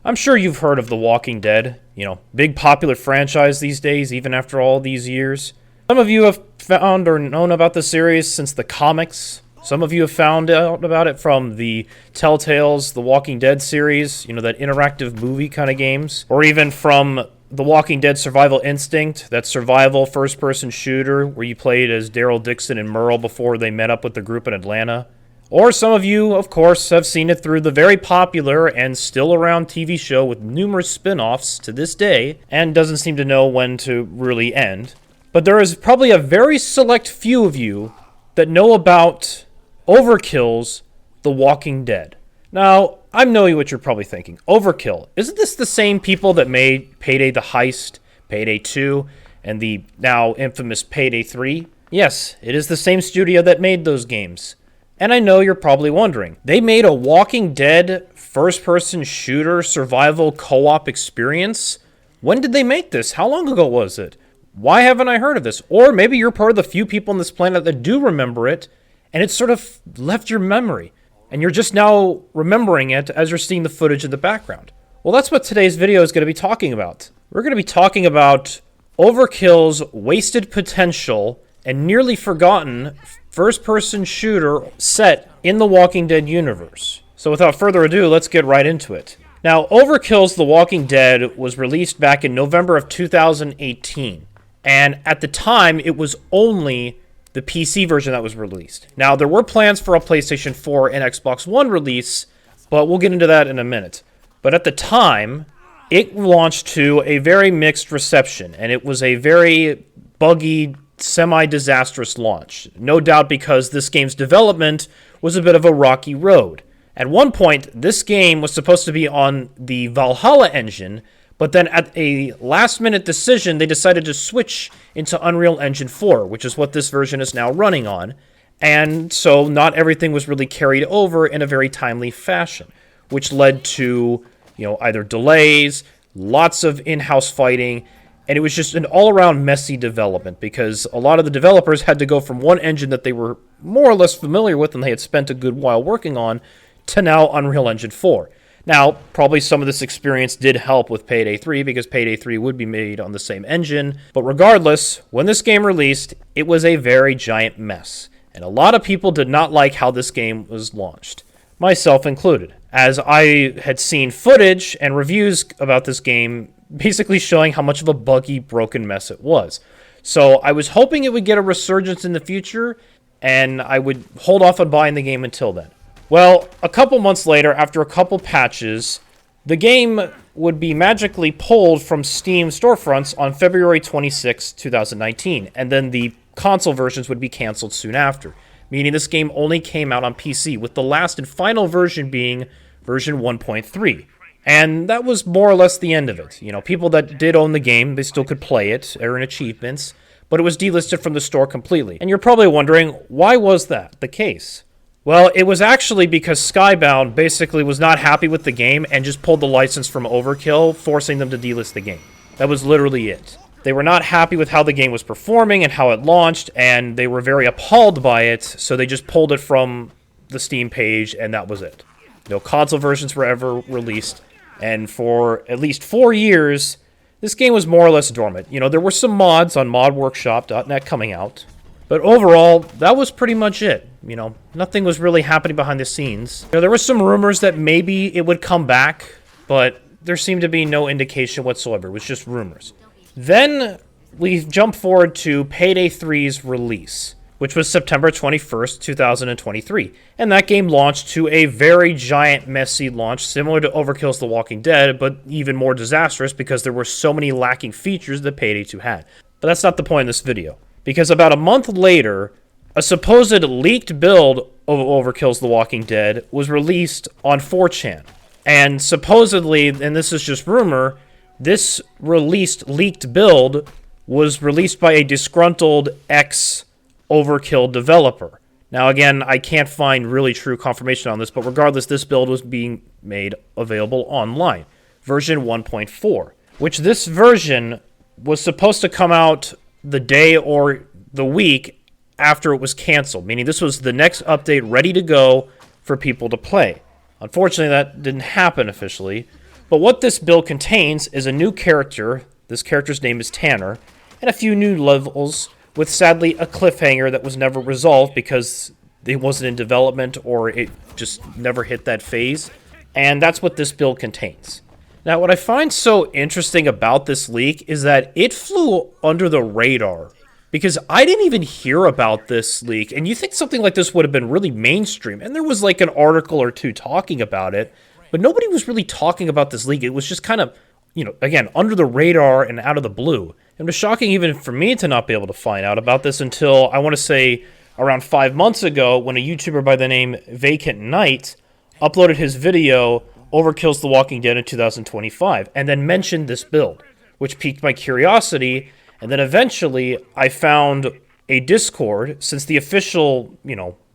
I'm sure you've heard of The Walking Dead, big popular franchise these days, even after all these years. Some of you have found or known about the series since the comics. Some of you have found out about it from the Telltale's The Walking Dead series, that interactive movie kind of games. Or even from The Walking Dead Survival Instinct, that survival first-person shooter where you played as Daryl Dixon and Merle before they met up with the group in Atlanta. Or some of you, of course, have seen it through the very popular and still around TV show with numerous spin-offs to this day, and doesn't seem to know when to really end. But there is probably a very select few of you that know about Overkill's The Walking Dead. Now, I know what you're probably thinking. Overkill. Isn't this the same people that made Payday the Heist, Payday 2, and the now infamous Payday 3? Yes, it is the same studio that made those games. And I know you're probably wondering, they made a Walking Dead first-person shooter survival co-op experience? When did they make this? How long ago was it? Why haven't I heard of this? Or maybe you're part of the few people on this planet that do remember it, and it's sort of left your memory, and you're just now remembering it as you're seeing the footage in the background. Well, that's what today's video is going to be talking about. We're going to be talking about Overkill's wasted potential and nearly forgotten first-person shooter set in the Walking Dead universe. So without further ado, let's get right into it. Now, Overkill's The Walking Dead was released back in November of 2018, and at the time, it was only the PC version that was released. Now, there were plans for a PlayStation 4 and Xbox One release, but we'll get into that in a minute. But at the time, it launched to a very mixed reception, and it was a very buggy, semi-disastrous launch. No doubt because this game's development was a bit of a rocky road. At one point, this game was supposed to be on the Valhalla engine, but then at a last-minute decision, they decided to switch into Unreal Engine 4, which is what this version is now running on. And so not everything was really carried over in a very timely fashion, which led to, either delays, lots of in-house fighting, and it was just an all-around messy development because a lot of the developers had to go from one engine that they were more or less familiar with and they had spent a good while working on to now Unreal Engine 4. Now, probably some of this experience did help with Payday 3 because Payday 3 would be made on the same engine, but regardless, when this game released, it was a very giant mess, and a lot of people did not like how this game was launched, myself included, as I had seen footage and reviews about this game basically showing how much of a buggy, broken mess it was. So I was hoping it would get a resurgence in the future, and I would hold off on buying the game until then. Well, a couple months later, after a couple patches, the game would be magically pulled from Steam storefronts on February 26, 2019, and then the console versions would be canceled soon after, meaning this game only came out on PC, with the last and final version being version 1.3. And that was more or less the end of it. People that did own the game, they still could play it, earn achievements, but it was delisted from the store completely. And you're probably wondering, why was that the case? Well, it was actually because Skybound basically was not happy with the game and just pulled the license from Overkill, forcing them to delist the game. That was literally it. They were not happy with how the game was performing and how it launched, and they were very appalled by it, so they just pulled it from the Steam page, and that was it. No console versions were ever released. And for at least 4 years, this game was more or less dormant. There were some mods on modworkshop.net coming out. But overall, that was pretty much it. Nothing was really happening behind the scenes. There were some rumors that maybe it would come back, but there seemed to be no indication whatsoever. It was just rumors. Then we jump forward to Payday 3's release, which was September 21st, 2023. And that game launched to a very giant, messy launch, similar to Overkill's The Walking Dead, but even more disastrous because there were so many lacking features that Payday 2 had. But that's not the point in this video, because about a month later, a supposed leaked build of Overkill's The Walking Dead was released on 4chan. And supposedly, and this is just rumor, this leaked build was released by a disgruntled ex-Overkill developer. Now again, I can't find really true confirmation on this, but regardless, this build was being made available online. Version 1.4, which this version was supposed to come out the day or the week after it was canceled, meaning this was the next update ready to go for people to play. Unfortunately, that didn't happen officially, But what this build contains is a new character. This character's name is Tanner, and a few new levels, with sadly a cliffhanger that was never resolved because it wasn't in development or it just never hit that phase. And that's what this build contains. Now, what I find so interesting about this leak is that it flew under the radar, because I didn't even hear about this leak, and you think something like this would have been really mainstream, and there was like an article or two talking about it, but nobody was really talking about this leak. It was just kind of, again, under the radar and out of the blue. It was shocking even for me to not be able to find out about this until, I want to say, around 5 months ago, when a YouTuber by the name Vacant Knight uploaded his video, Overkill's The Walking Dead in 2025, and then mentioned this build, which piqued my curiosity, and then eventually I found a Discord, since the official,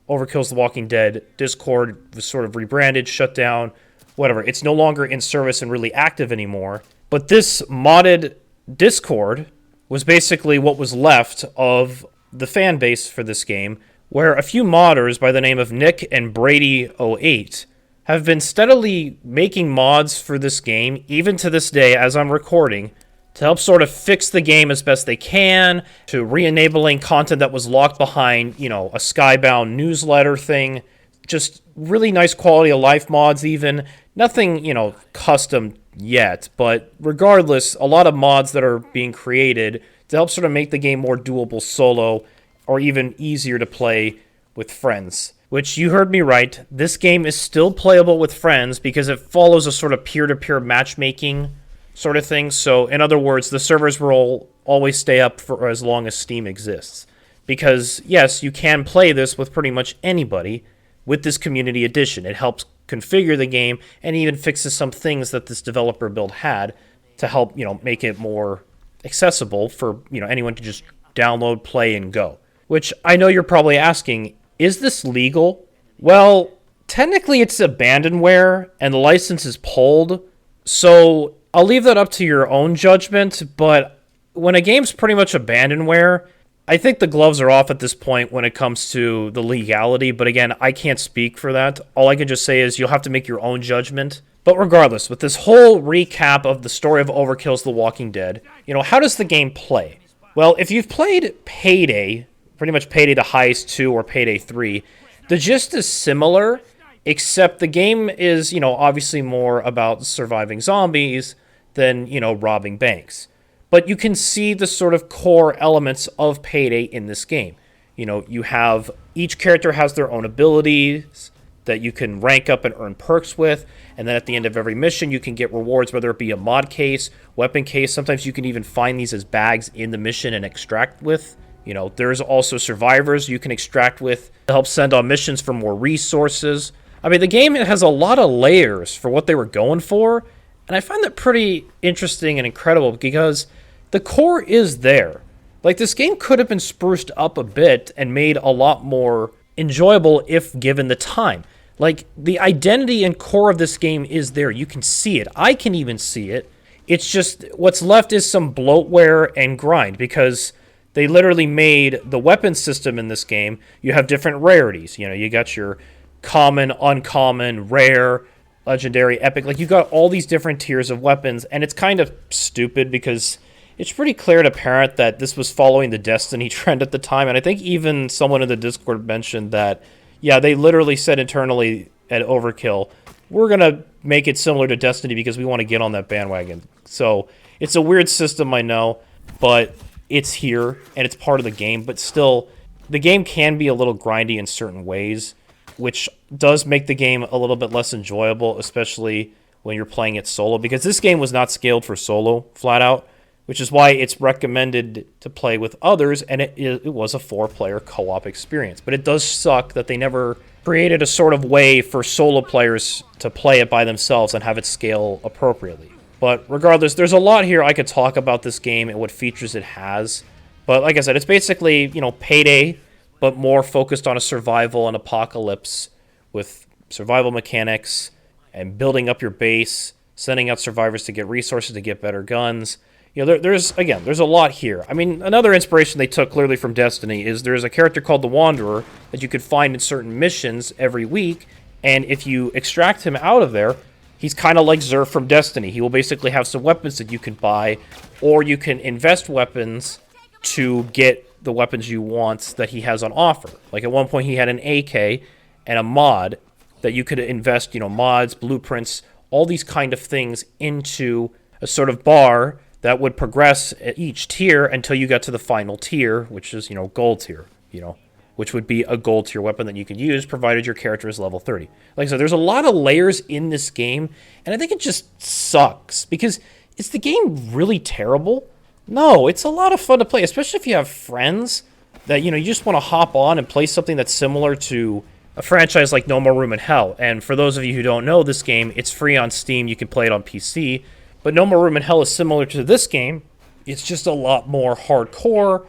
Overkill's The Walking Dead Discord was sort of rebranded, shut down, whatever. It's no longer in service and really active anymore, but this modded Discord was basically what was left of the fan base for this game, where a few modders by the name of Nick and Brady08 have been steadily making mods for this game, even to this day as I'm recording, to help sort of fix the game as best they can, to re-enabling content that was locked behind, a Skybound newsletter thing, just really nice quality of life mods even. Nothing, custom yet, but regardless, a lot of mods that are being created to help sort of make the game more doable solo, or even easier to play with friends. Which, you heard me right, this game is still playable with friends because it follows a sort of peer-to-peer matchmaking sort of thing. So, in other words, the servers will always stay up for as long as Steam exists. Because, yes, you can play this with pretty much anybody with this community edition. It helps configure the game and even fixes some things that this developer build had to help, make it more accessible for, anyone to just download, play, and go. Which, I know you're probably asking, is this legal? Well, technically it's abandonware, and the license is pulled, so I'll leave that up to your own judgment, but when a game's pretty much abandonware, I think the gloves are off at this point when it comes to the legality, but again, I can't speak for that. All I can just say is you'll have to make your own judgment. But regardless, with this whole recap of the story of Overkill's The Walking Dead, how does the game play? Well, if you've played Payday, pretty much Payday the Heist 2 or Payday 3, the gist is similar, except the game is, obviously more about surviving zombies than, robbing banks. But you can see the sort of core elements of Payday in this game. You have, each character has their own abilities that you can rank up and earn perks with, and then at the end of every mission you can get rewards, whether it be a mod case, weapon case. Sometimes you can even find these as bags in the mission and extract with. There's also survivors you can extract with to help send on missions for more resources. I mean, the game has a lot of layers for what they were going for, and I find that pretty interesting and incredible because the core is there. Like, this game could have been spruced up a bit and made a lot more enjoyable if given the time. Like, the identity and core of this game is there. You can see it. I can even see it. It's just what's left is some bloatware and grind, because they literally made the weapon system in this game. You have different rarities. You got your common, uncommon, rare, legendary, epic. Like, you got all these different tiers of weapons, and it's kind of stupid because it's pretty clear and apparent that this was following the Destiny trend at the time. And I think even someone in the Discord mentioned that, yeah, they literally said internally at Overkill, we're going to make it similar to Destiny because we want to get on that bandwagon. So it's a weird system, I know, but it's here, and it's part of the game, but still, the game can be a little grindy in certain ways, which does make the game a little bit less enjoyable, especially when you're playing it solo, because this game was not scaled for solo, flat out, which is why it's recommended to play with others, and it was a 4-player co-op experience. But it does suck that they never created a sort of way for solo players to play it by themselves and have it scale appropriately. But regardless, there's a lot here I could talk about this game and what features it has. But like I said, it's basically, Payday, but more focused on a survival and apocalypse with survival mechanics and building up your base, sending out survivors to get resources to get better guns. There's a lot here. I mean, another inspiration they took clearly from Destiny is there's a character called the Wanderer that you could find in certain missions every week, and if you extract him out of there, He's kind of like Xur from Destiny. He will basically have some weapons that you can buy, or you can invest weapons to get the weapons you want that he has on offer. Like at one point he had an AK and a mod that you could invest, mods, blueprints, all these kind of things into a sort of bar that would progress at each tier until you get to the final tier, which is, gold tier, which would be a gold tier weapon that you can use provided your character is level 30. Like I said, there's a lot of layers in this game, and I think it just sucks because is the game really terrible? No, it's a lot of fun to play, especially if you have friends that, you just want to hop on and play something that's similar to a franchise like No More Room in Hell. And for those of you who don't know this game, it's free on Steam. You can play it on PC. But No More Room in Hell is similar to this game. It's just a lot more hardcore.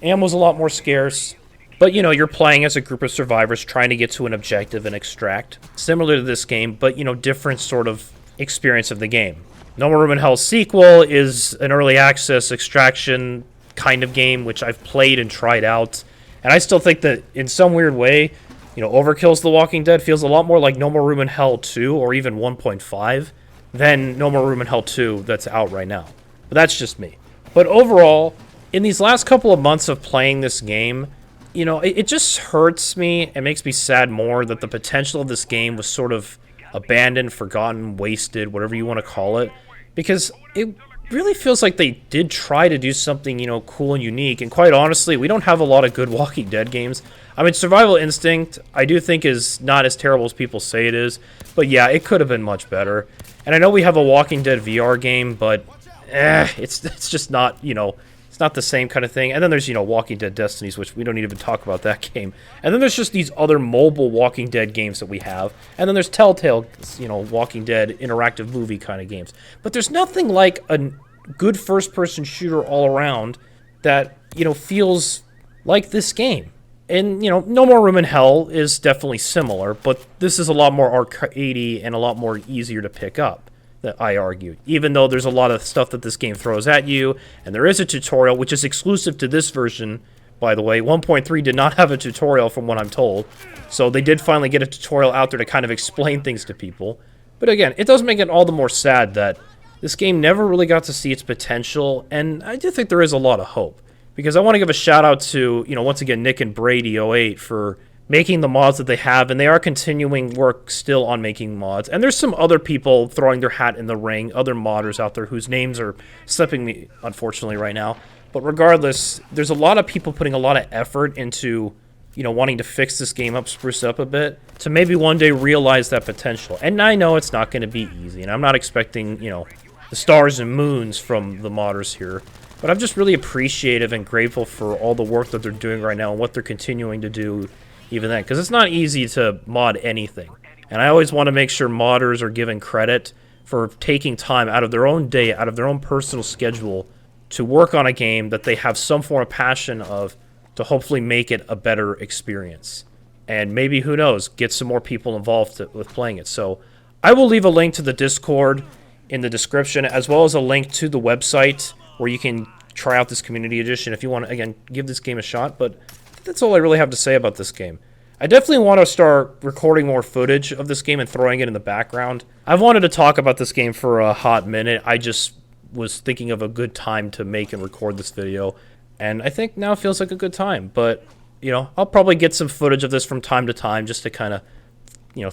Ammo's a lot more scarce. But, you're playing as a group of survivors trying to get to an objective and extract. Similar to this game, but, different sort of experience of the game. No More Room in Hell's sequel is an early access extraction kind of game, which I've played and tried out. And I still think that, in some weird way, Overkill's The Walking Dead feels a lot more like No More Room in Hell 2, or even 1.5, than No More Room in Hell 2 that's out right now. But that's just me. But overall, in these last couple of months of playing this game, it just hurts me and makes me sad more that the potential of this game was sort of abandoned, forgotten, wasted, whatever you want to call it. Because it really feels like they did try to do something, cool and unique. And quite honestly, we don't have a lot of good Walking Dead games. I mean, Survival Instinct, I do think is not as terrible as people say it is. But yeah, it could have been much better. And I know we have a Walking Dead VR game, but it's just not, it's not the same kind of thing. And then there's, Walking Dead Destinies, which we don't even talk about that game. And then there's just these other mobile Walking Dead games that we have. And then there's Telltale, Walking Dead interactive movie kind of games. But there's nothing like a good first-person shooter all around that, feels like this game. And, No More Room in Hell is definitely similar, but this is a lot more arcadey and a lot more easier to pick up, that I argue. Even though there's a lot of stuff that this game throws at you, and there is a tutorial, which is exclusive to this version, by the way. 1.3 did not have a tutorial from what I'm told, so they did finally get a tutorial out there to kind of explain things to people. But again, it does make it all the more sad that this game never really got to see its potential, and I do think there is a lot of hope. Because I want to give a shout out to, once again, Nick and Brady08 for making the mods that they have, and they are continuing work still on making mods. And there's some other people throwing their hat in the ring, other modders out there whose names are slipping me, unfortunately, right now. But regardless, there's a lot of people putting a lot of effort into, wanting to fix this game up, spruce it up a bit, to maybe one day realize that potential. And I know it's not going to be easy, and I'm not expecting, the stars and moons from the modders here. But I'm just really appreciative and grateful for all the work that they're doing right now and what they're continuing to do even then. Because it's not easy to mod anything. And I always want to make sure modders are given credit for taking time out of their own day, out of their own personal schedule, to work on a game that they have some form of passion of to hopefully make it a better experience. And maybe, who knows, get some more people involved with playing it. So I will leave a link to the Discord in the description, as well as a link to the website where you can try out this community edition if you want to, again, give this game a shot. But that's all I really have to say about this game. I definitely want to start recording more footage of this game and throwing it in the background. I've wanted to talk about this game for a hot minute. I just was thinking of a good time to make and record this video, and I think now feels like a good time. But, I'll probably get some footage of this from time to time just to kind of,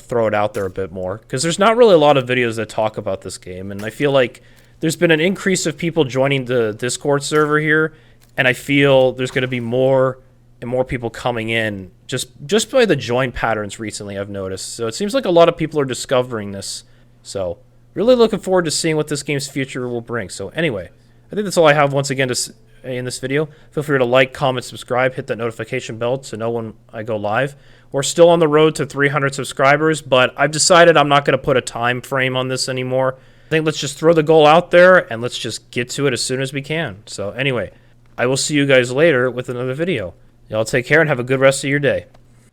throw it out there a bit more. Because there's not really a lot of videos that talk about this game, and I feel like there's been an increase of people joining the Discord server here, and I feel there's going to be more and more people coming in just by the join patterns recently, I've noticed. So it seems like a lot of people are discovering this. So really looking forward to seeing what this game's future will bring. So anyway, I think that's all I have once again in this video. Feel free to like, comment, subscribe, hit that notification bell to know when I go live. We're still on the road to 300 subscribers, but I've decided I'm not going to put a time frame on this anymore. I think let's just throw the goal out there, and let's just get to it as soon as we can. So anyway, I will see you guys later with another video. Y'all take care and have a good rest of your day.